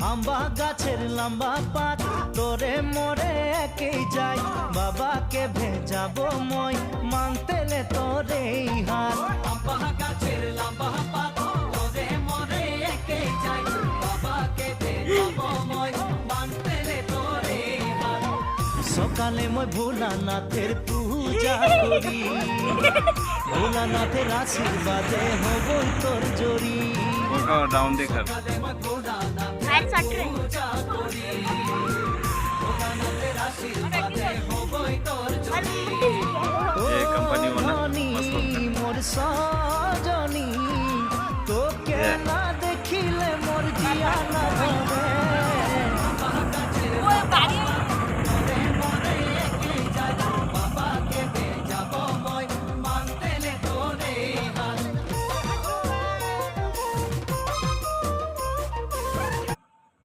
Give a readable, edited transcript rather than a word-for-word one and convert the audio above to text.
আম্বা গাছের লম্বা পাত তোরে মোরে একই যাই বাবাকে ভেজাবো মই মানতেলে তোরে হাত আম্বা গাছের লম্বা পাত তোরে মোরে একই যাই বাবাকে ভেজাবো মই মানতেলে তোরে হাত সকালে মই ভোলানাথের পূজা করি ভোলানাথের আশীর্বাদে হবই তোর জড়ি डाउन देखा कंपनी वाला मोर सा